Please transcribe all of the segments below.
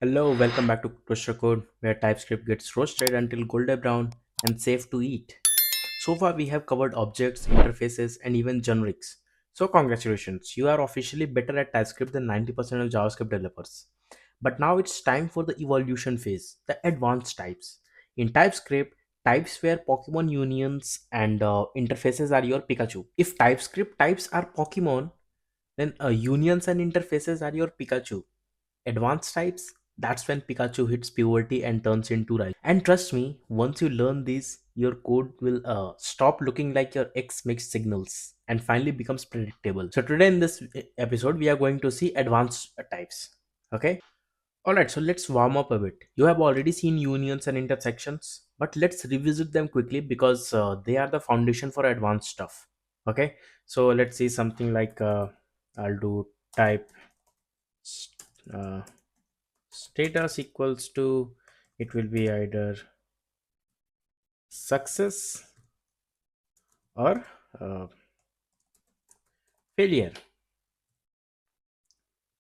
Hello, welcome back to Toaster Code, where TypeScript gets roasted until golden brown and safe to eat. So far, we have covered objects, interfaces, and even generics. So, congratulations, you are officially better at TypeScript than 90% of JavaScript developers. But now it's time for the evolution phase, the advanced types. In TypeScript, types were Pokemon unions and interfaces are your Pikachu. If TypeScript types are Pokemon, then unions and interfaces are your Pikachu. Advanced types, that's when Pikachu hits puberty and turns into Raichu. And trust me, once you learn these, your code will stop looking like your X mixed signals and finally becomes predictable. So today in this episode, we are going to see advanced types. Okay. Alright, so let's warm up a bit. You have already seen unions and intersections, but let's revisit them quickly because they are the foundation for advanced stuff. Okay. So let's see something like I'll do type uh, status equals to, it will be either success or uh, failure.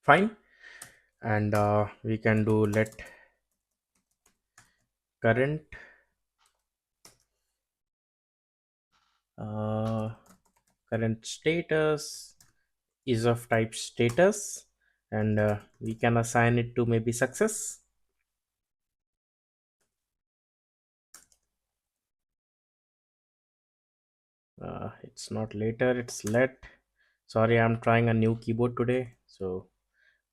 Fine. And we can do let current uh, current status is of type status, and we can assign it to maybe success. It's not later, it's let. Sorry, I'm trying a new keyboard today, so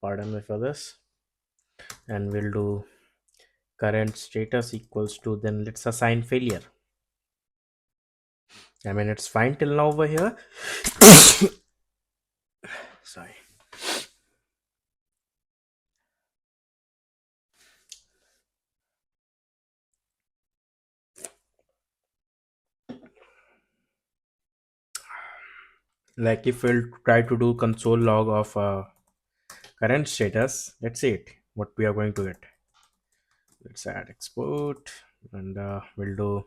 pardon me for this. And we'll do current status equals to, then let's assign failure. I mean, it's fine till now over here. Sorry. Like if we'll try to do console log of current status, let's see it, what we are going to get. Let's add export, and we'll do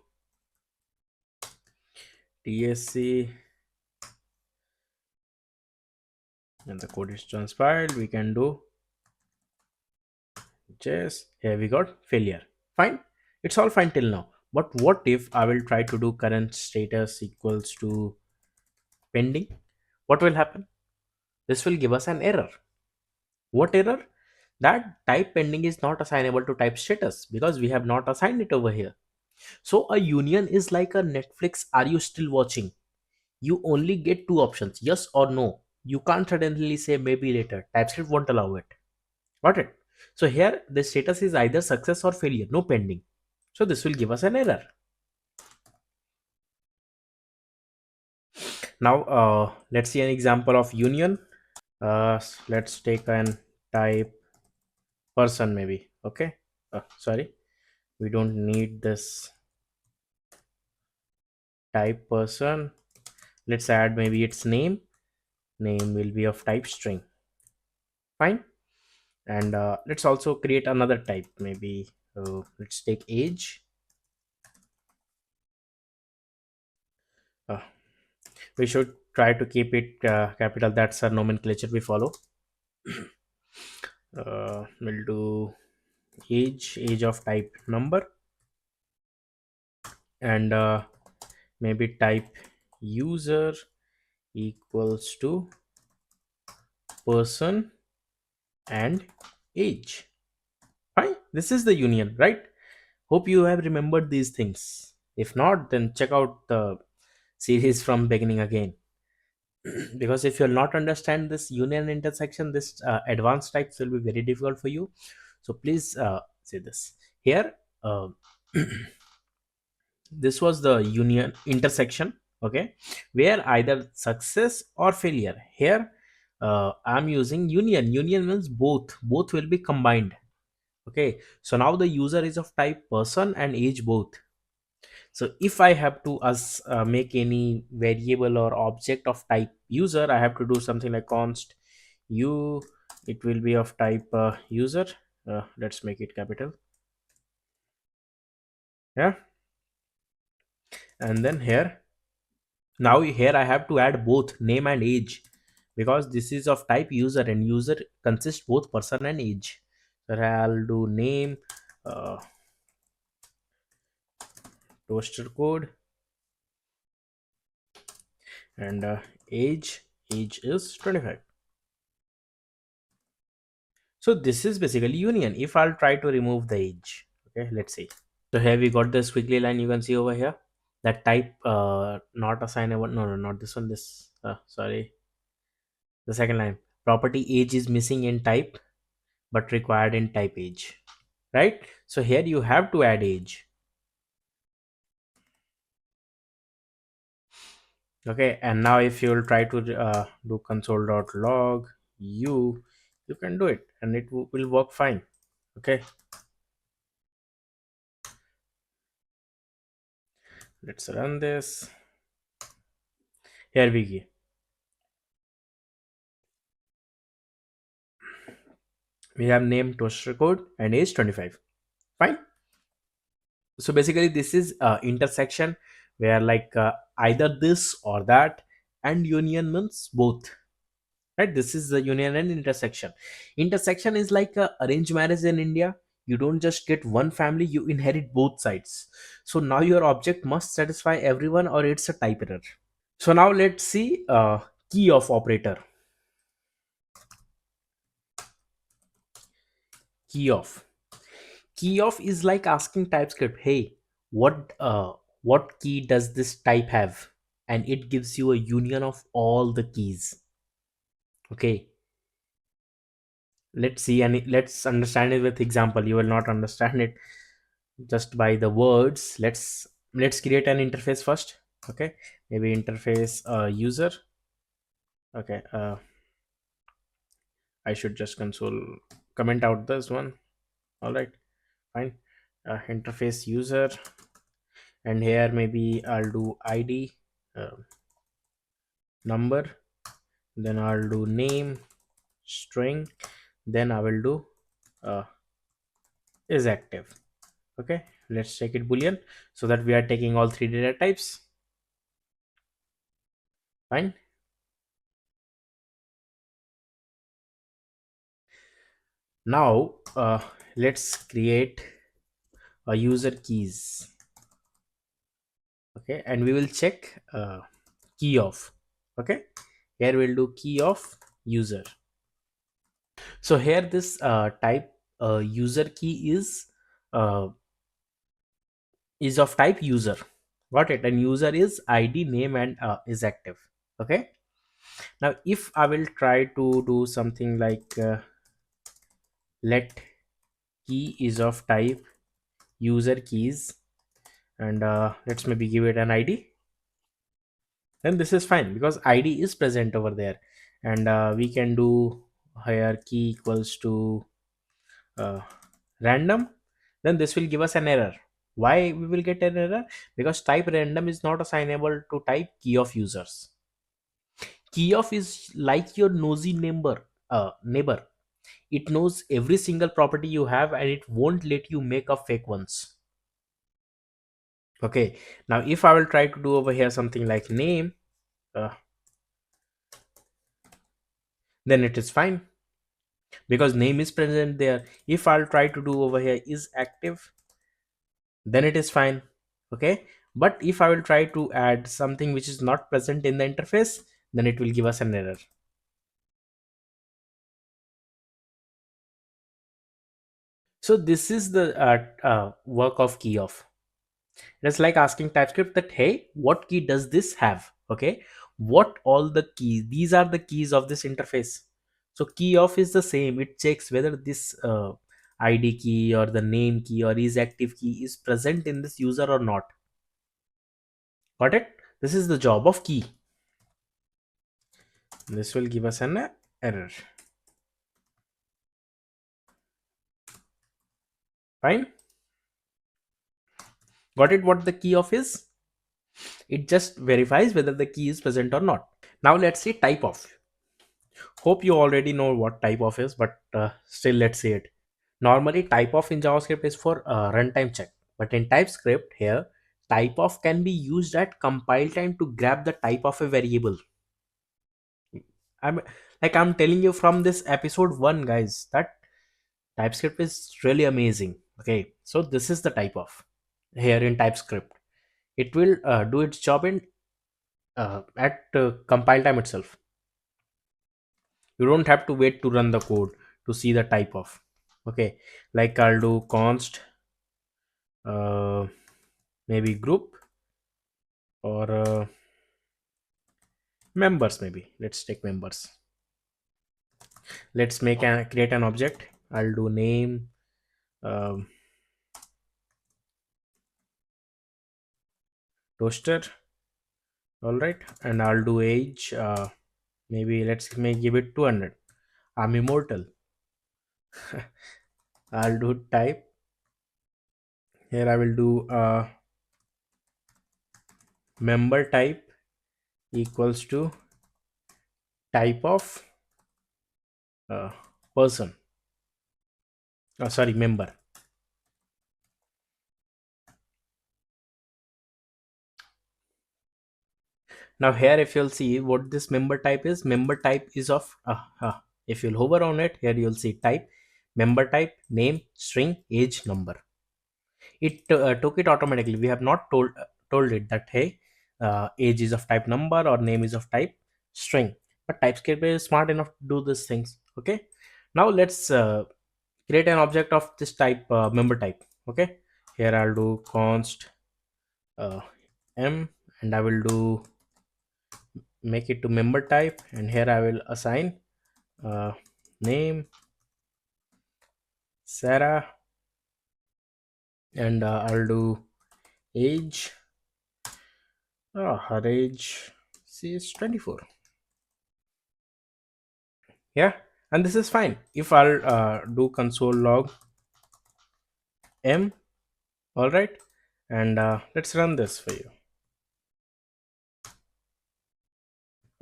tsc, and the code is transpiled. We can do just, here we got failure. Fine, it's all fine till now. But what if I will try to do current status equals to pending? What will happen? This will give us an error. What error? That type pending is not assignable to type status because we have not assigned it over here. So a union is like a Netflix, are you still watching? You only get two options, yes or no. You can't suddenly say maybe later. TypeScript won't allow it. Got it? So here the status is either success or failure, no pending. So this will give us an error. Now let's see an example of union. Let's take an type person maybe. Okay. Sorry, we don't need this type person. Let's add maybe its name will be of type string. Fine. And let's also create another type, maybe let's take age. uh, we should try to keep it capital, that's a nomenclature we follow. We'll do age of type number, and maybe type user equals to person and age. Fine, this is the union, right? Hope you have remembered these things. If not, then check out the series from beginning again. Because if you'll not understand this union intersection, this advanced types will be very difficult for you. So please say this here. uh, this was the union intersection, okay, where either success or failure. Here I'm using union means both will be combined. Okay, so now the user is of type person and age both. So if I have to make any variable or object of type user, I have to do something like const u, it will be of type user. Let's make it capital. Yeah. And then here, now here I have to add both name and age, because this is of type user and user consists both person and age. I'll do name, uh, toaster code, and age is 25. So this is basically union. If I'll try to remove the age, okay, let's see. So here we got this squiggly line, you can see over here, that type not assignable. No, not this one, this sorry, the second line, property age is missing in type but required in type age, right? So here you have to add age. Okay, and now if you will try to do console.log you can do it and it will work fine. Okay, let's run this. Here we go. We have name, toaster code, and age 25. Fine. So basically this is intersection where like either this or that, and union means both, right? This is the union and intersection. Intersection is like a arranged marriage in India. You don't just get one family, you inherit both sides. So now your object must satisfy everyone or it's a type error. So now let's see key of operator. Key of Keyof is like asking TypeScript, hey, what key does this type have? And it gives you a union of all the keys. Okay, let's see, and let's understand it with example. You will not understand it just by the words. Let's create an interface first. Okay, maybe interface user. Okay, I should just console comment out this one. All right, fine. Interface user, and here maybe I'll do id, uh, number, then I'll do name, string, then I will do uh, is active. Okay, let's take it boolean so that we are taking all three data types. Fine. Now let's create a user keys. Okay, and we will check key of. Okay, here we'll do key of user. So here this type user key uh, is of type user. Got it? And user is id, name, and is active. Okay, now if I will try to do something like let key is of type user keys, and let's maybe give it an id, then this is fine because id is present over there. And we can do here key equals to uh, random, then this will give us an error. Why we will get an error? Because type random is not assignable to type key of users. Keyof is like your nosy neighbor. It knows every single property you have and it won't let you make up fake ones. Okay, now if I will try to do over here something like name, uh, then it is fine because name is present there. If I'll try to do over here is active, then it is fine. Okay, but if I will try to add something which is not present in the interface, then it will give us an error. So this is the work of keyof. It's like asking TypeScript that, hey, what key does this have? Okay, what all the keys? These are the keys of this interface. So key off is the same. It checks whether this ID key or the name key or is active key is present in this user or not. Got it? This is the job of key. This will give us an error. Fine. Got it? What the key of is? It just verifies whether the key is present or not. Now let's see type of. Hope you already know what type of is, but still let's see it. Normally, type of in JavaScript is for runtime check, but in TypeScript here, type of can be used at compile time to grab the type of a variable. I'm I'm telling you from this episode one, guys, that TypeScript is really amazing. Okay, so this is the type of here in TypeScript. It will do its job in at compile time itself. You don't have to wait to run the code to see the type of. Okay, like I'll do const uh, maybe group or members. Maybe let's take members. Let's create an object. I'll do name, um, toaster. All right, and I'll do age. Maybe let's give it 200. I'm immortal. I'll do type. Here I will do member type equals to type of uh, person. Sorry, member. Now here, if you'll see what this member type is of. If you'll hover on it, here you'll see type, member type, name, string, age, number. It took it automatically. We have not told it that hey, age is of type number or name is of type string. But TypeScript is smart enough to do these things. Okay. Now let's create an object of this type, member type. Okay. Here I'll do const uh, m, and I will do make it to member type, and here I will assign uh, name Sarah, and I'll do age. Her age, she is 24. Yeah, and this is fine. If I'll do console log m, all right, and let's run this for you.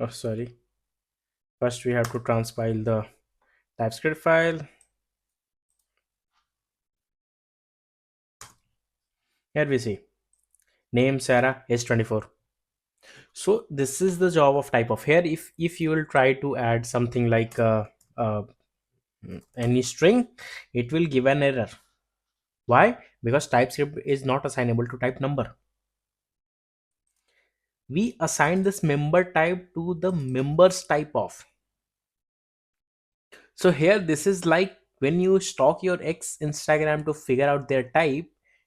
Oh, sorry. First, we have to transpile the TypeScript file. Here we see name Sarah is 24. So this is the job of type of. Here, if you will try to add something like uh, any string, it will give an error. Why? Because TypeScript is not assignable to type number. We assign this member type to the members type of. So here this is like when you stalk your ex Instagram to figure out their type.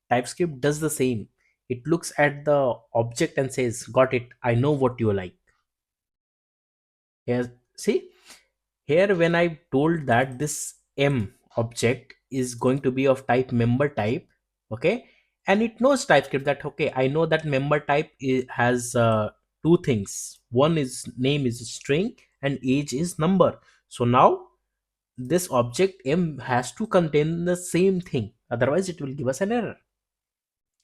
TypeScript does the same. It looks at the object and says, got it, I know what you like. Here, see, here when I told that this m object is going to be of type member type. Okay, and it knows TypeScript that okay, I know that member type has two things. One is name is string and age is number. So now this object m has to contain the same thing, otherwise it will give us an error.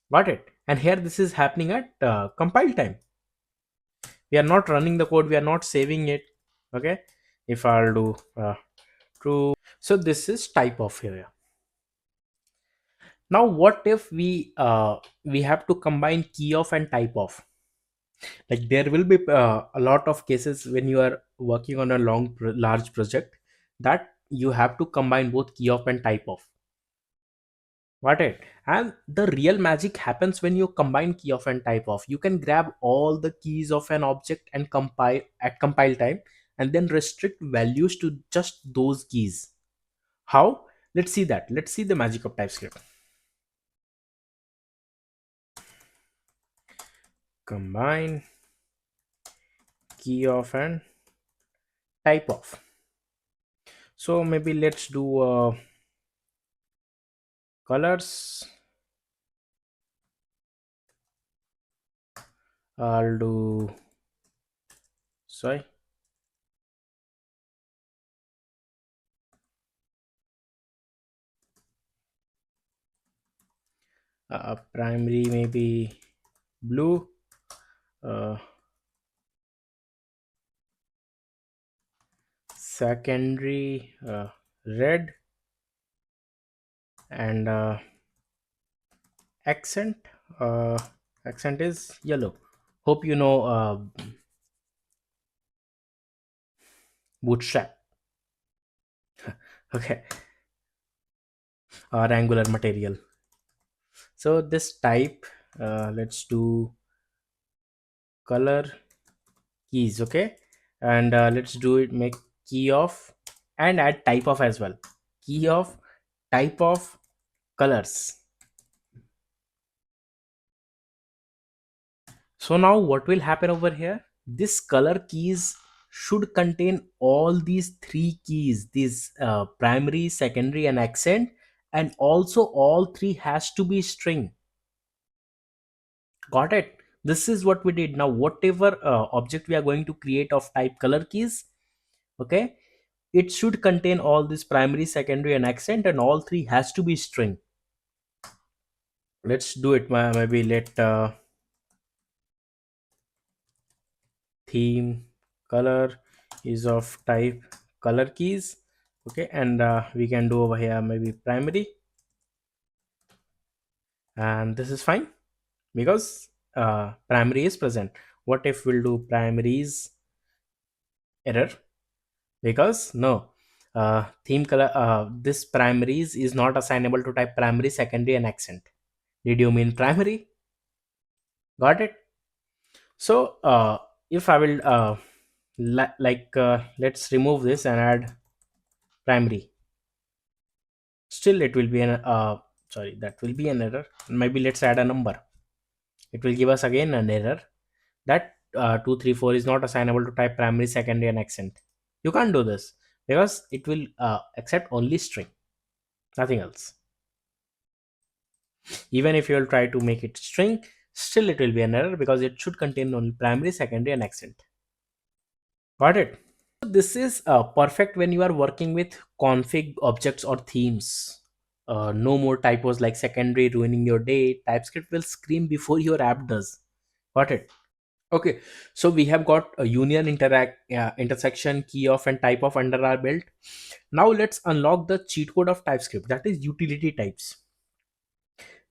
Got it? And here this is happening at compile time. We are not running the code, we are not saving it. Okay, if I'll do true. So this is type of here. Now what if we have to combine key of and type of. Like there will be a lot of cases when you are working on a large project that you have to combine both key of and type of. Got it? And the real magic happens when you combine key of and type of. You can grab all the keys of an object and compile at compile time, and then restrict values to just those keys. How? Let's see that. Let's see the magic of TypeScript. Combine key of and type of. So maybe let's do colors. I'll do sorry. Primary maybe blue. Uh, Secondary red, and accent uh, accent is yellow. Hope you know bootstrap. Okay, or Angular material. So this type, let's do color keys. Okay, and let's do it, make key of, and add type of as well. Key of, type of, colors. So now what will happen over here, this color keys should contain all these three keys, these primary, secondary and accent, and also all three has to be string. Got it? This is what we did. Now whatever object we are going to create of type color keys, okay, it should contain all this primary, secondary and accent, and all three has to be string. Let's do it. Maybe let theme color is of type color keys. Okay, and we can do over here maybe primary, and this is fine because primary is present. What if we'll do primaries error? Because no, theme color, this primaries is not assignable to type primary, secondary and accent. Did you mean primary? Got it? So if I will let's remove this and add primary. Still it will be an sorry, that will be an error. Maybe let's add a number. It will give us again an error that 234 is not assignable to type primary, secondary and accent. You can't do this because it will accept only string, nothing else. Even if you will try to make it string, still it will be an error because it should contain only primary, secondary and accent. Got it? This is perfect when you are working with config objects or themes. No more typos like secondary ruining your day. TypeScript will scream before your app does. Got it? Okay, so we have got a union, interact, intersection, key of, and type of under our belt. Now let's unlock the cheat code of TypeScript, that is utility types.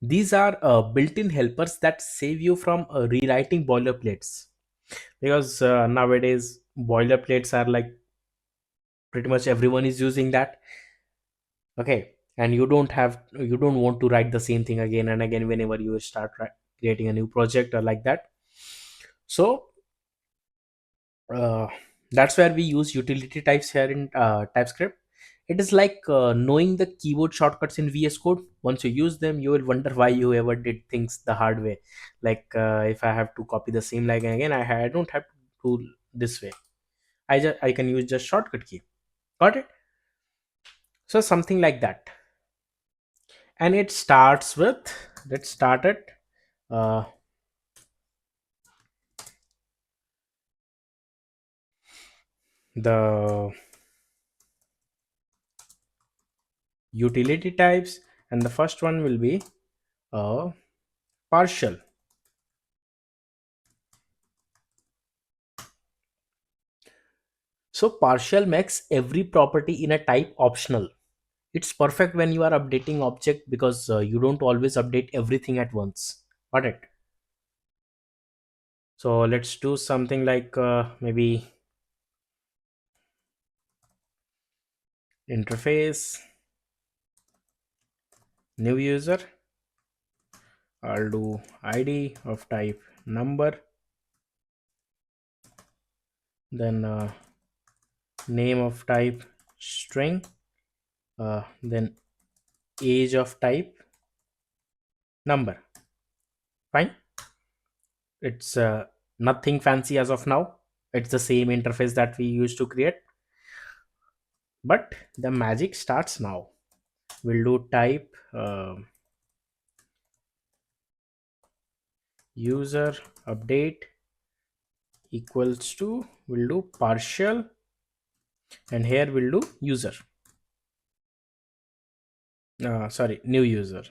These are built-in helpers that save you from rewriting boilerplates, because nowadays boilerplates are like pretty much everyone is using that. Okay, and you don't want to write the same thing again and again whenever you start creating a new project or like that. So uh, that's where we use utility types here in TypeScript. It is like knowing the keyboard shortcuts in VS Code. Once you use them, you will wonder why you ever did things the hard way. Like if I have to copy the same line again, I don't have to do this way. I can use just shortcut key. Got it? So something like that. And it starts with, let's start it. Uh, the utility types, and the first one will be partial. So partial makes every property in a type optional. It's perfect when you are updating object because you don't always update everything at once. Got it? So let's do something like maybe interface, new user. I'll do ID of type number, then name of type string, then age of type number. Fine. It's nothing fancy as of now. It's the same interface that we used to create, but the magic starts now. We'll do type user update equals to, we'll do partial, and here we'll do user, sorry, new user.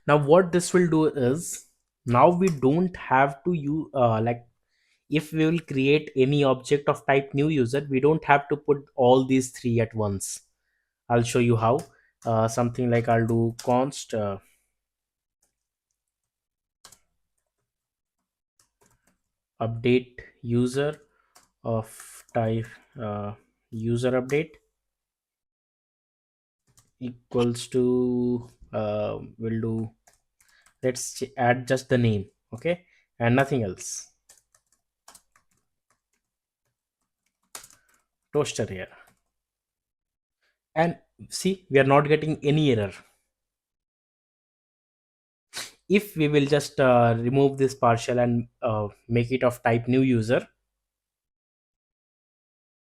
Now what this will do is, now we don't have to use like, if we will create any object of type new user, we don't have to put all these three at once. I'll show you how. Something like I'll do const update user of type user update, equals to we'll do, let's add just the name, okay, and nothing else. Toaster here, and see, we are not getting any error. If we will just remove this partial and make it of type new user,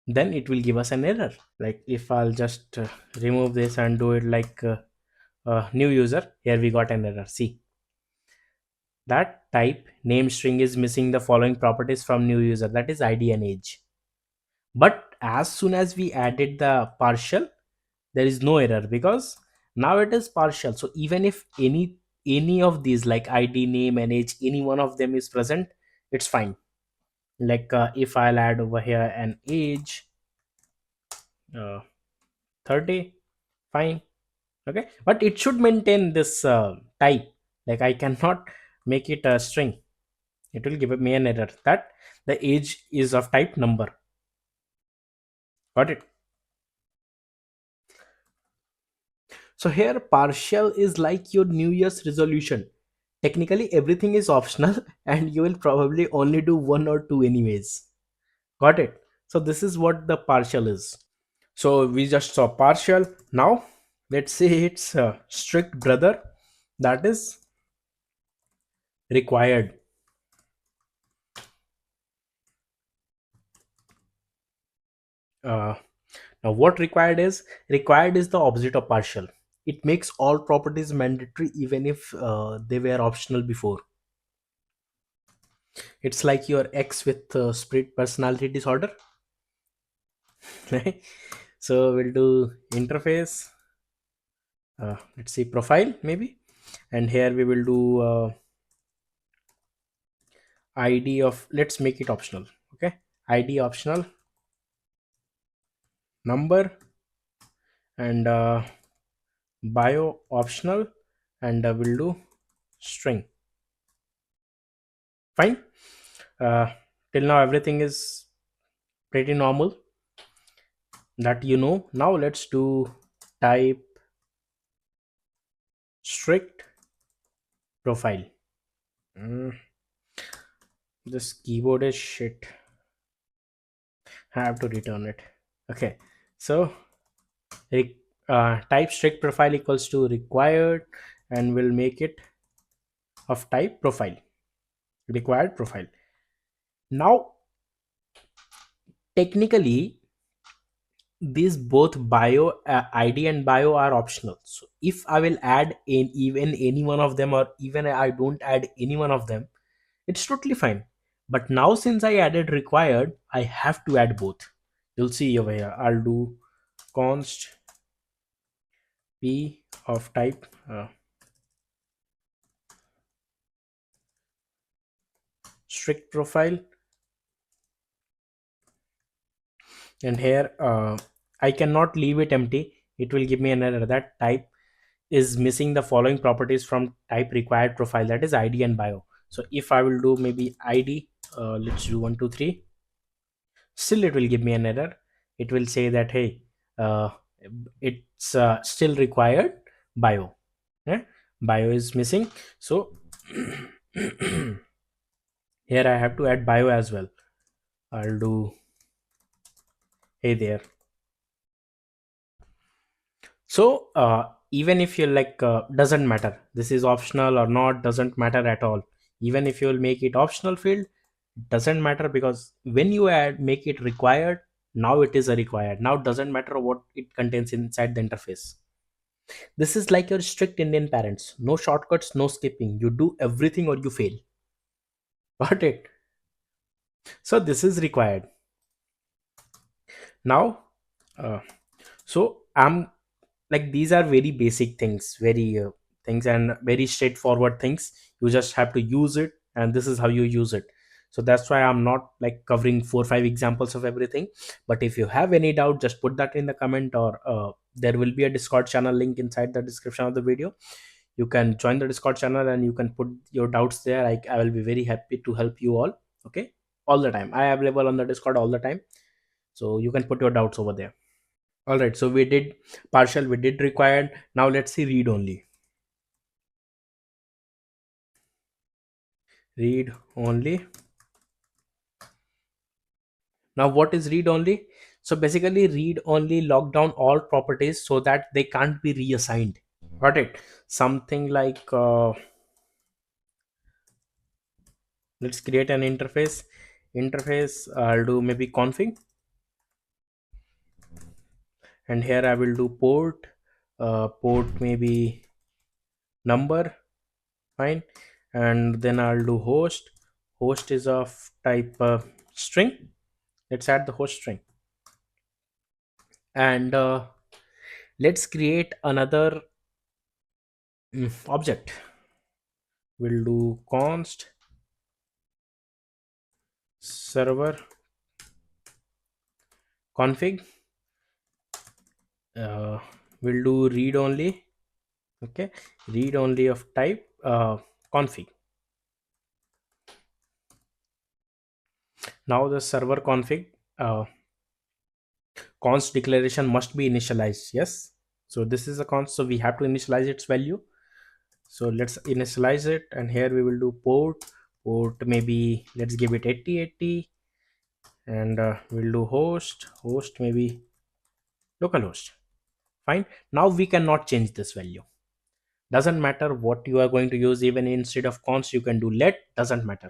then it will give us an error. Like if I'll just remove this and do it like new user, here we got an error. See, that type name string is missing the following properties from new user, that is id and age. But as soon as we added the partial, there is no error because now it is partial. So even if any of these like id, name and age, any one of them is present, it's fine. Like if I'll add over here an age, uh, 30, fine, okay, but it should maintain this type. Like I cannot make it a string, it will give me an error that the age is of type number. Got it? So here partial is like your new year's resolution. Technically everything is optional and you will probably only do one or two anyways. Got it? So this is what the partial is. So we just saw partial. Now let's say it's a strict brother, that is required. uh, Now what required is the opposite of partial. It makes all properties mandatory even if they were optional before. It's like your ex with split personality disorder. Right? So we'll do interface, let's see profile maybe, and here we will do id of, let's make it optional, okay, id optional, number, and bio optional, and we'll do string. Fine. uh, till now everything is pretty normal, that you know. Now let's do type strict profile. Mm, this keyboard is shit, I have to return it. Okay, so type strict profile equals to required, and we'll make it of type profile, required profile. Now technically these both bio id and bio are optional. So if I will add in even any one of them, or even I don't add any one of them, it's totally fine. But now since I added required, I have to add both. You'll see over here, I'll do const p of type strict profile, and here I cannot leave it empty. It will give me an error that type is missing the following properties from type required profile, that is id and bio. So if I will do maybe id, let's do 123, still it will give me an error. It will say that hey, uh, it's still required bio. Yeah? Bio is missing. So here I have to add bio as well. I'll do hey there. So even if you like doesn't matter, this is optional or not, doesn't matter at all. Even if you'll make it optional field, doesn't matter, because when you add make it required, now it is a required. Now doesn't matter what it contains inside the interface. This is like your strict Indian parents, no shortcuts, no skipping, you do everything or you fail. Got it? So this is required. Now uh, so I'm like, these are very basic things, very things, and very straightforward things. You just have to use it, and this is how you use it. So that's why I'm not like covering 4 or 5 examples of everything. But if you have any doubt, just put that in the comment, or there will be a Discord channel link inside the description of the video. You can join the Discord channel and you can put your doubts there. I will be very happy to help you all. Okay, all the time I am available on the Discord all the time, so you can put your doubts over there. All right, so we did partial, we did required. Now let's see read only. Read only. Now what is read only? So basically read only lock down all properties so that they can't be reassigned. Got it? Something like let's create an interface. I'll do maybe config, and here I will do port maybe number, fine, and then I'll do host is of type string. Let's add the host string, and let's create another object. We'll do const server config. uh, we'll do read only. Okay, read only of type config. Now the server config const declaration must be initialized. Yes, so this is a const, so we have to initialize its value. So let's initialize it, and here we will do port maybe let's give it 8080, and we'll do host maybe localhost, fine. Now we cannot change this value. Doesn't matter what you are going to use, even instead of const you can do let, doesn't matter.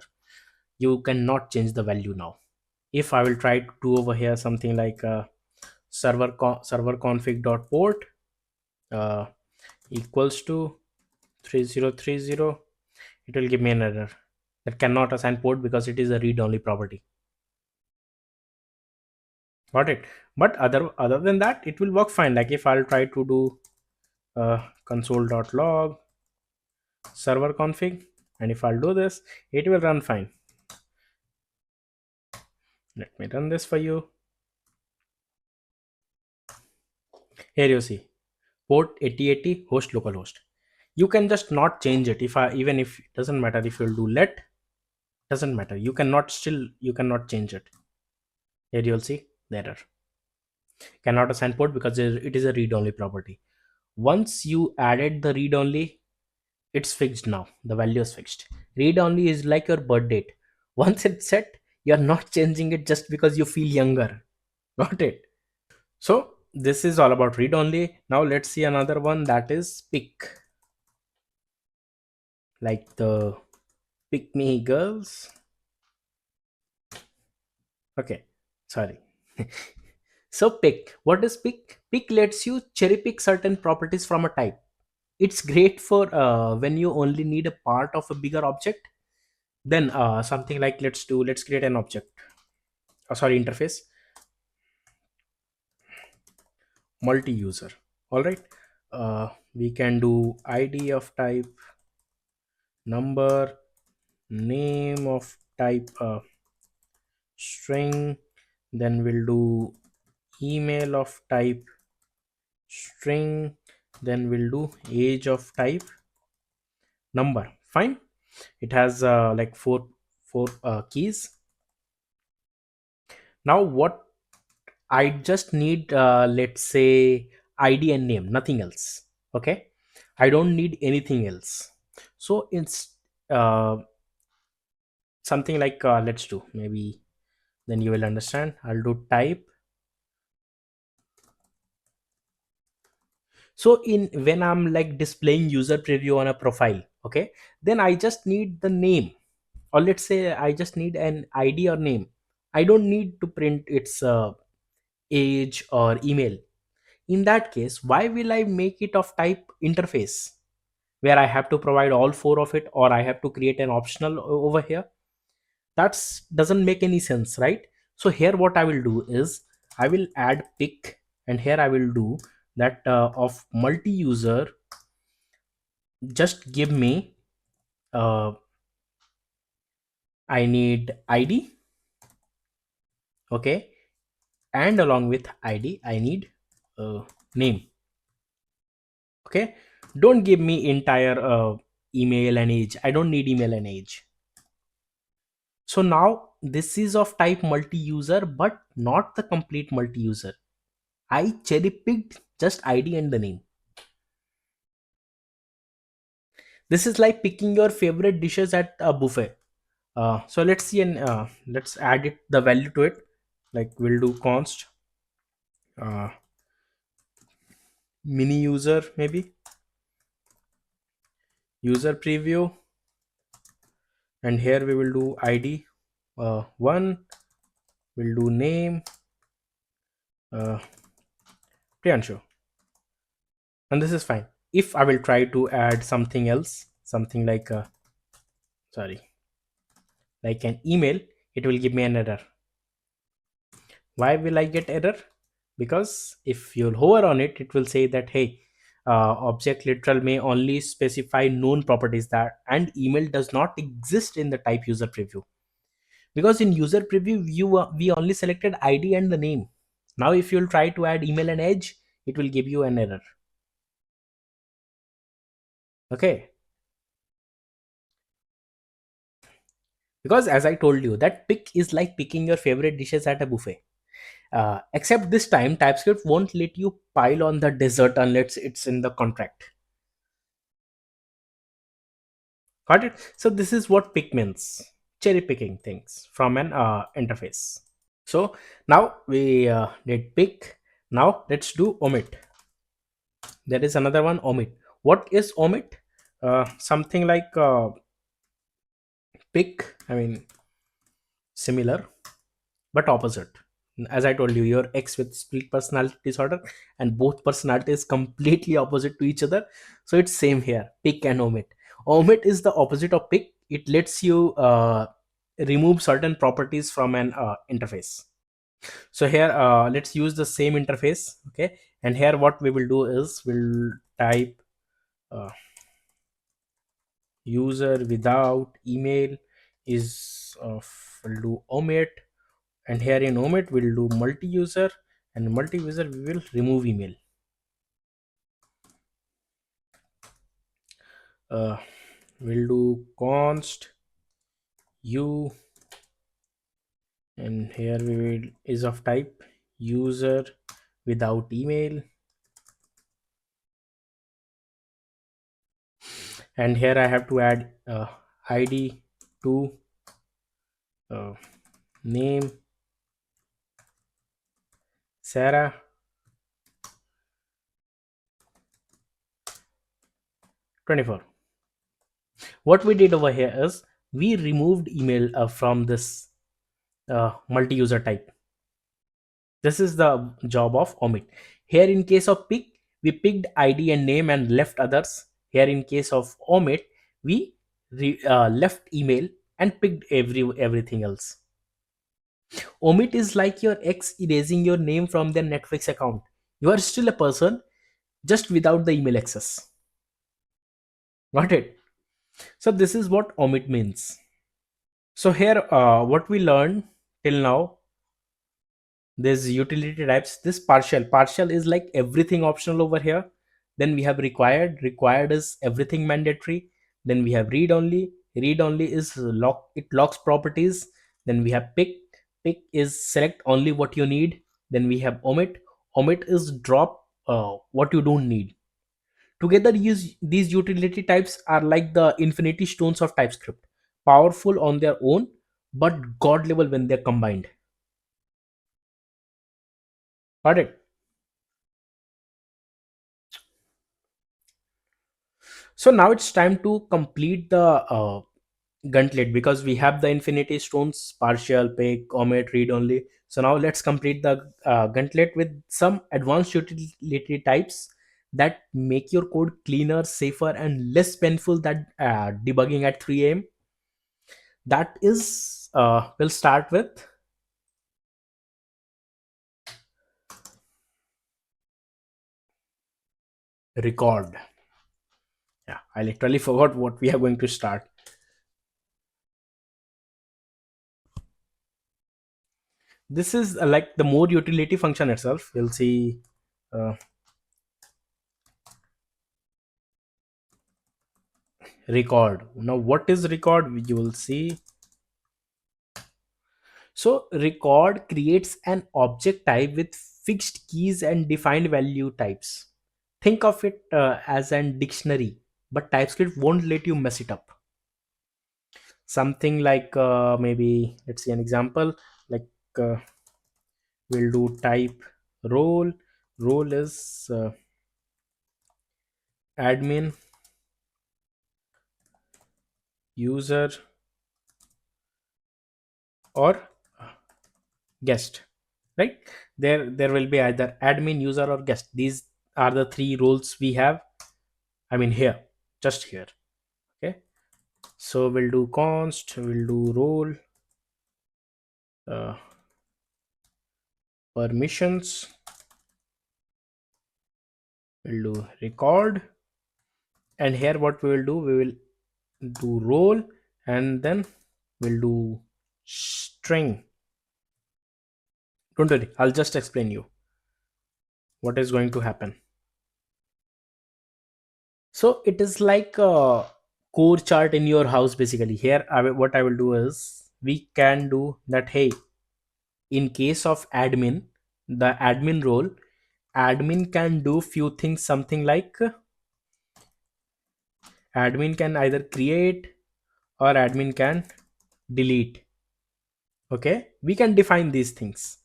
You cannot change the value now. If I will try to do over here something like server config dot port uh, equals to 3030, it will give me an error that cannot assign port because it is a read only property. Got it? But other than that it will work fine. Like if I'll try to do console.log server config, and if I'll do this, it will run fine. Let me run this for you. Here you see port 8080 host localhost. You can just not change it. If I, even if it doesn't matter if you'll do let, doesn't matter, you cannot, still you cannot change it. Here you'll see the error, cannot assign port because it is a read only property. Once you added the read only, it's fixed. Now the value is fixed. Read only is like your birth date. Once it's set, you're not changing it just because you feel younger. Got it? So this is all about read only. Now let's see another one, that is pick. Like the pick me girls. Okay, sorry. So pick, what is pick? Pick lets you cherry pick certain properties from a type. It's great for when you only need a part of a bigger object. Then something like let's create an object, sorry, interface, multi-user. All right, we can do id of type number, name of type string, then we'll do email of type string, then we'll do age of type number, fine. It has like four keys. Now what I just need, let's say id and name, nothing else. Okay, I don't need anything else. So it's uh, something like let's do maybe, then you will understand. I'll do type. So in when I'm like displaying user preview on a profile, okay, then I just need the name, or let's say I just need an id or name. I don't need to print its age or email. In that case, why will I make it of type interface, where I have to provide all four of it, or I have to create an optional over here? That's doesn't make any sense, right? So here what I will do is I will add pick, and here I will do that of multi-user, just give me uh, I need id, okay, and along with id I need name. Okay, don't give me entire email and age. I don't need email and age. So now this is of type multi-user, but not the complete multi-user. I cherry picked just ID and the name. This is like picking your favorite dishes at a buffet. So let's see, and let's add it the value to it. Like we'll do const uh, mini user, maybe user preview, and here we will do ID one. We'll do name uh, Priyanshu, and this is fine. If I will try to add something else, something like sorry, like an email, it will give me an error. Why will I get error? Because if you'll hover on it, it will say that hey, object literal may only specify known properties, that and email does not exist in the type user preview. Because in user preview we only selected ID and the name. Now if you'll try to add email and edge, it will give you an error. Okay, because as I told you that pick is like picking your favorite dishes at a buffet. Except this time TypeScript won't let you pile on the dessert unless it's in the contract. Got it? So this is what pick means: cherry picking things from an interface. So now we did pick. Now let's do omit. There is another one, omit. What is omit? Something like pick. I mean, similar but opposite. As I told you, your ex with split personality disorder, and both personalities completely opposite to each other. So it's same here. Pick and omit. Omit is the opposite of pick. It lets you remove certain properties from an interface. So here let's use the same interface. Okay, and here what we will do is we'll type uh, user without email is of, we'll do omit, and here in omit we'll do multi-user, and multi-user we will remove email. uh, we'll do const u, and here we will is of type user without email, and here I have to add id to uh, name Sarah, 24. What we did over here is we removed email from this multi-user type. This is the job of omit. Here in case of pick, we picked ID and name and left others. Here in case of omit, we left email and picked everything else. Omit is like your ex erasing your name from their Netflix account. You are still a person, just without the email access. Got it? So this is what omit means. So here, what we learned till now, there's utility types. This partial is like everything optional over here. Then we have required is everything mandatory. Then we have read only is lock, it locks properties. Then we have pick is select only what you need. Then we have omit is drop what you don't need. Together these utility types are like the infinity stones of TypeScript, powerful on their own but god level when they're combined. Got it? So now it's time to complete the gauntlet, because we have the infinity stones: partial, pick, omit, read only. So now let's complete the gauntlet with some advanced utility types that make your code cleaner, safer, and less painful than debugging at 3 a.m. That is, we'll start with record. Yeah, I literally forgot what we are going to start. This is like the more utility function itself. We'll see uh, record. Now what is record? You will see. So record creates an object type with fixed keys and defined value types. Think of it as an dictionary, but TypeScript won't let you mess it up. Something like maybe let's see an example, like uh, we'll do type role. Role is admin, user, or guest, right? There will be either admin, user, or guest. These are the three roles we have, I mean here, just here. Okay, so we'll do const, we'll do role, uh, permissions, we'll do record, and here what we will do, we will do role, and then we'll do string. Don't worry, I'll just explain you what is going to happen. So it is like a core chart in your house basically. Here what I will do is, we can do that. Hey, in case of admin, the admin role, admin can do few things, something like admin can either create or admin can delete. Okay, we can define these things.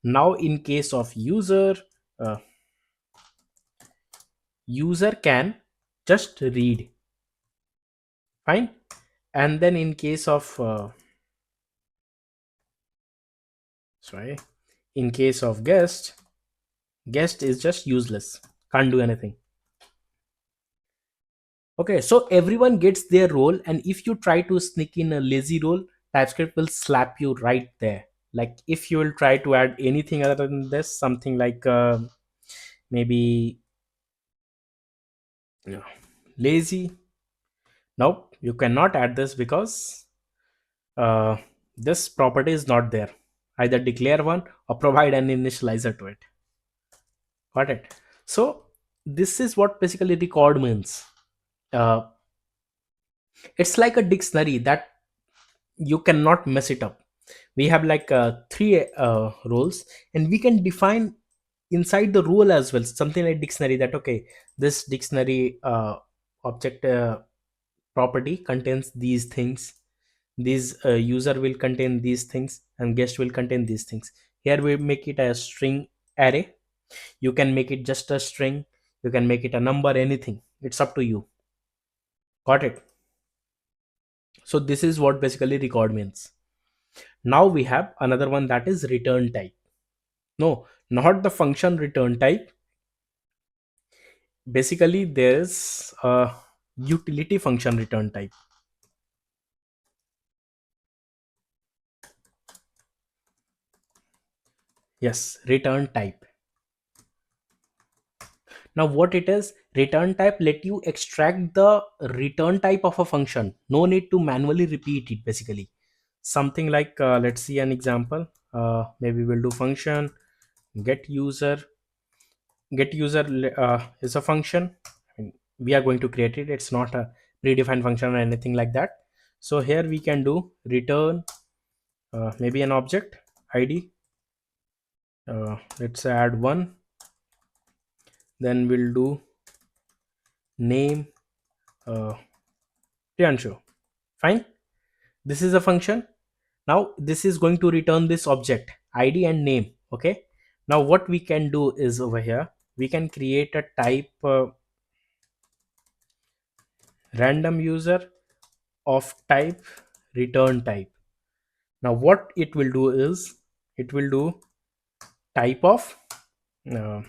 Now in case of user, uh, user can just read, fine. And then in case of sorry, in case of guest, guest is just useless, can't do anything. Okay, so everyone gets their role, and if you try to sneak in a lazy role, TypeScript will slap you right there. Like if you will try to add anything other than this, something like maybe yeah, lazy, nope, you cannot add this because uh, this property is not there. Either declare one or provide an initializer to it. Got it? So this is what basically record means. Uh, it's like a dictionary that you cannot mess it up. We have like three roles, and we can define inside the role as well, something like dictionary, that okay, this dictionary object property contains these things, these user will contain these things, and guest will contain these things. Here we make it a string array. You can make it just a string, you can make it a number, anything, it's up to you. Got it? So this is what basically record means. Now we have another one, that is return type. No, not the function return type. Basically there's a utility function return type. Yes, return type. Now what it is, return type let you extract the return type of a function, no need to manually repeat it basically. Something like let's see an example. Maybe we'll do function get user. Get user is a function. I mean, we are going to create it, it's not a predefined function or anything like that. So here we can do return maybe an object id, let's add one, then we'll do name uh, Priyanshu. Fine, this is a function. Now this is going to return this object id and name. Okay, now what we can do is, over here we can create a type random user of type return type. Now what it will do is, it will do type of uh,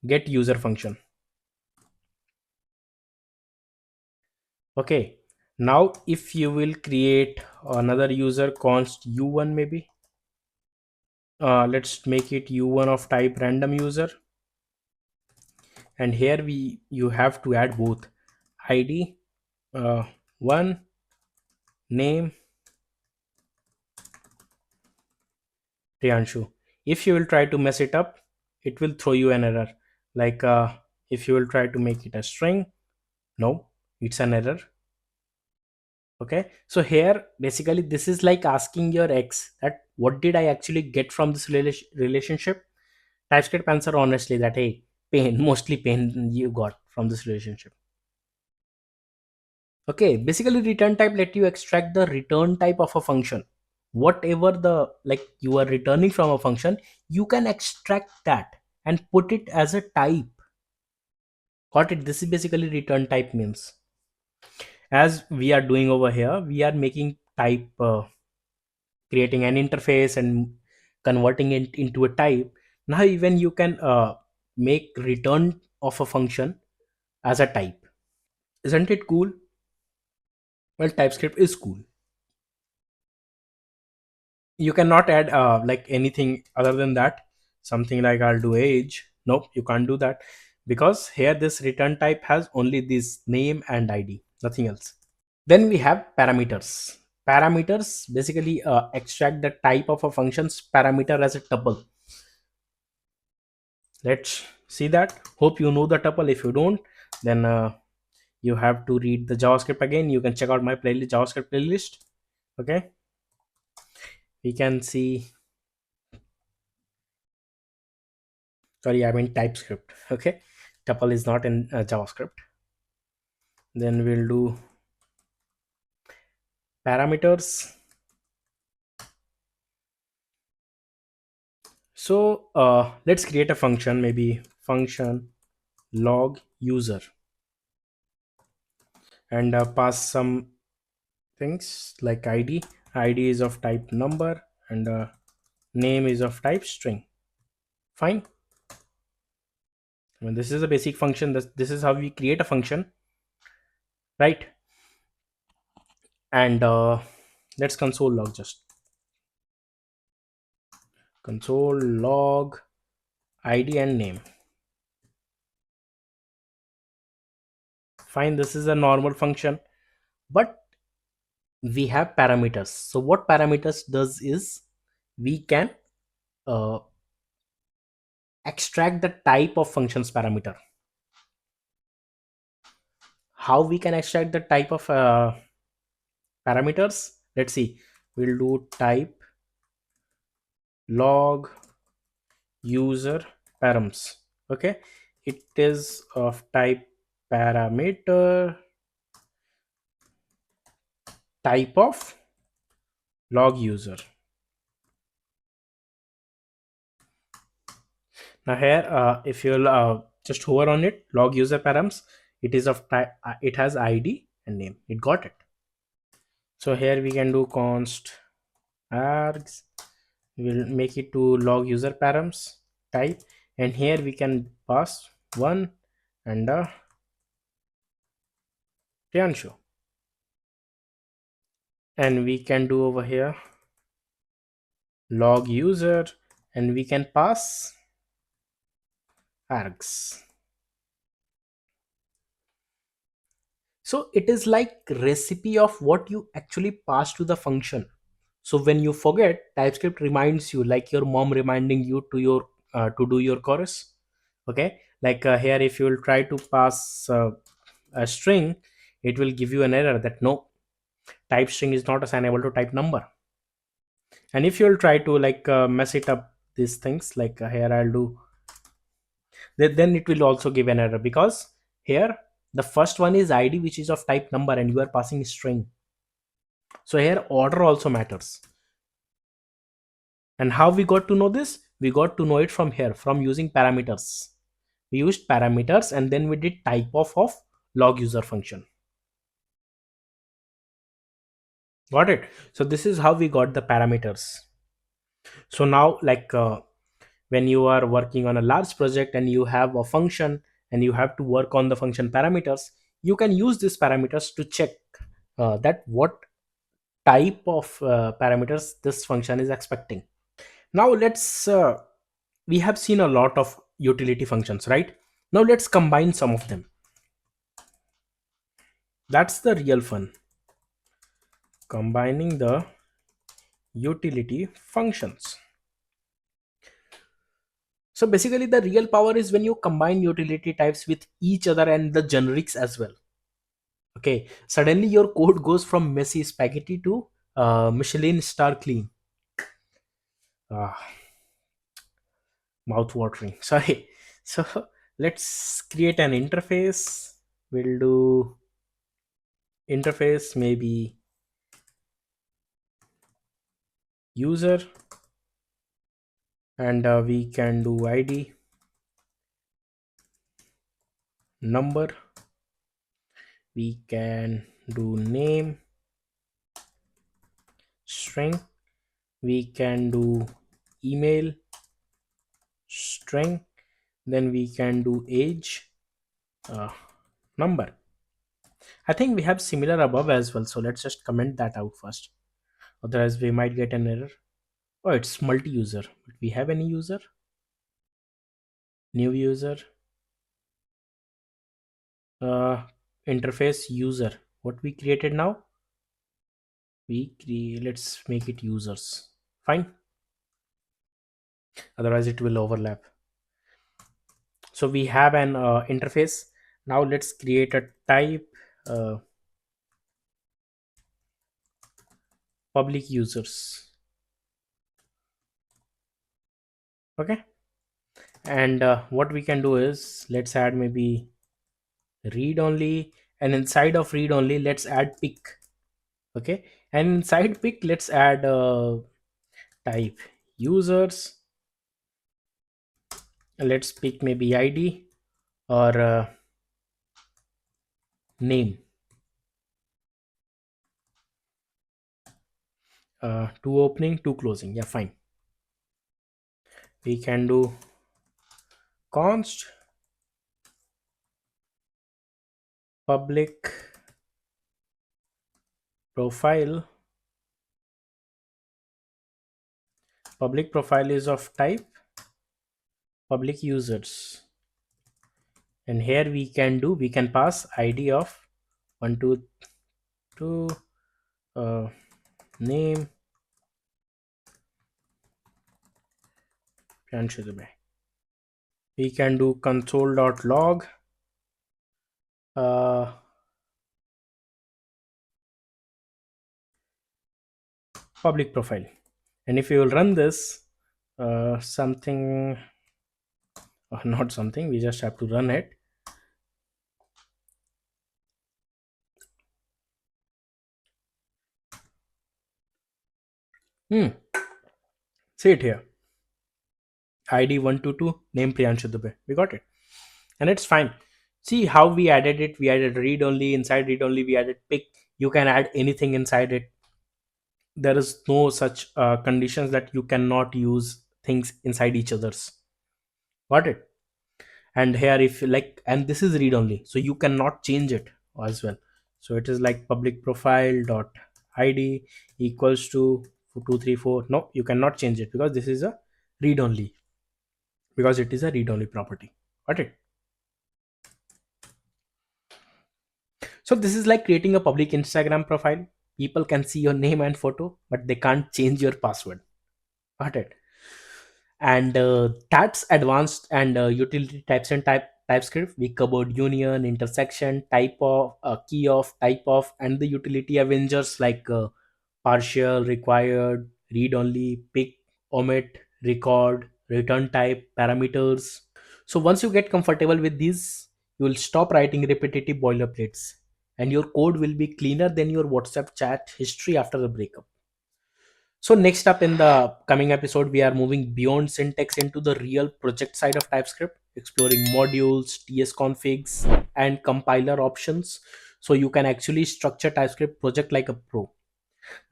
get user function. Okay, now if you will create another user const u1 maybe, let's make it u1 of type random user, and here we you have to add both id uh, 1 name Priyanshu. If you will try to mess it up, it will throw you an error. Like if you will try to make it a string, no, it's an error. Okay, so here basically this is like asking your ex that what did I actually get from this relationship. TypeScript answer honestly that hey, pain, mostly pain you got from this relationship. Okay, basically return type let you extract the return type of a function. Whatever the like you are returning from a function, you can extract that and put it as a type. Got it? This is basically return type means. As we are doing over here, we are making type, creating an interface and converting it into a type. Now even you can make return of a function as a type. Isn't it cool? Well, TypeScript is cool. You cannot add like anything other than that. Something like I'll do age. Nope, you can't do that, because here this return type has only this name and ID, nothing else. Then we have parameters. Parameters basically extract the type of a function's parameter as a tuple. Let's see that. Hope you know the tuple. If you don't, then you have to read the JavaScript again. You can check out my playlist, JavaScript playlist. Okay, we can see. Sorry, I mean TypeScript. Okay, tuple is not in JavaScript. Then we'll do parameters. So let's create a function, maybe function log user, and pass some things like id is of type number, and name is of type string. Fine. I mean, this is a basic function. This is how we create a function, right? And let's console log, just console log id and name. Fine, this is a normal function, but we have parameters. So what parameters does is we can uh, extract the type of functions parameter. How we can extract the type of parameters? Let's see. We'll do type log user params. Okay, it is of type parameter, type of log user. Now here if you'll just hover on it, log user params, it is of type, it has id and name. It got it. So here we can do const args. We'll make it to log user params type, and here we can pass one and Priyanshu, and we can do over here log user, and we can pass args. So it is like recipe of what you actually pass to the function. So when you forget, TypeScript reminds you, like your mom reminding you to your to do your chorus. Okay, like here if you will try to pass a string, it will give you an error that no, type string is not assignable to type number. And if you'll try to like mess it up, these things like here I'll do, then it will also give an error, because here the first one is id, which is of type number, and you are passing string. So here order also matters. And how we got to know this? We got to know it from here, from using parameters. We used parameters and then we did typeof log user function. Got it? So this is how we got the parameters. So now like when you are working on a large project and you have a function and you have to work on the function parameters, you can use these parameters to check that what type of parameters this function is expecting. Now let's we have seen a lot of utility functions, right? Now let's combine some of them. That's the real fun, combining the utility functions. So basically the real power is when you combine utility types with each other and the generics as well. Okay, suddenly your code goes from messy spaghetti to Michelin star clean. Ah, Mouth watering. Sorry. So let's create an interface. We'll do interface maybe user, and we can do ID, number, we can do name, string, we can do email, string, then we can do age, uh, number. I think we have similar above as well, so let's just comment that out first, otherwise we might get an error. Oh, it's multi-user, but we have any user, new user, uh, interface user, what we created now, let's make it users, fine, otherwise it will overlap. So we have an interface. Now let's create a type, uh, public users. Okay, and what we can do is let's add maybe read only, and inside of read only let's add pick. Okay, and inside pick let's add type users. Let's pick maybe ID or name, two opening, two closing. Yeah, fine. We can do const public profile. Public profile is of type public users, and here we can pass ID of 122, uh, name Priyanshu Dubey. We can do console.log, uh, public profile, and if you will run this, something, not something, we just have to run it. See it here, ID 122, name Priyanshu Dubey. We got it, and it's fine. See how we added it. We added read only, inside read only we added pick. You can add anything inside it. There is no such conditions that you cannot use things inside each other's. Got it? And here if you like, and this is read only, so you cannot change it as well. So it is like public profile dot id equals to 234. No, you cannot change it because this is a read only, because it is a read only property. Got it? So this is like creating a public Instagram profile. People can see your name and photo, but they can't change your password. Got it? And that's advanced and utility types and TypeScript. We covered union, intersection, type of, key of, type of, and the utility avengers like partial, required, read only, pick, omit, record, return type, parameters. So once you get comfortable with these, you will stop writing repetitive boilerplates, and your code will be cleaner than your WhatsApp chat history after the breakup. So next up in the coming episode, we are moving beyond syntax into the real project side of TypeScript, exploring modules, TS configs, and compiler options. So you can actually structure TypeScript project like a pro.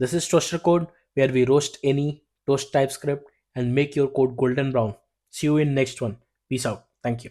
This is Toaster Code, where we roast any toast TypeScript and make your code golden brown. See you in next one. Peace out. Thank you.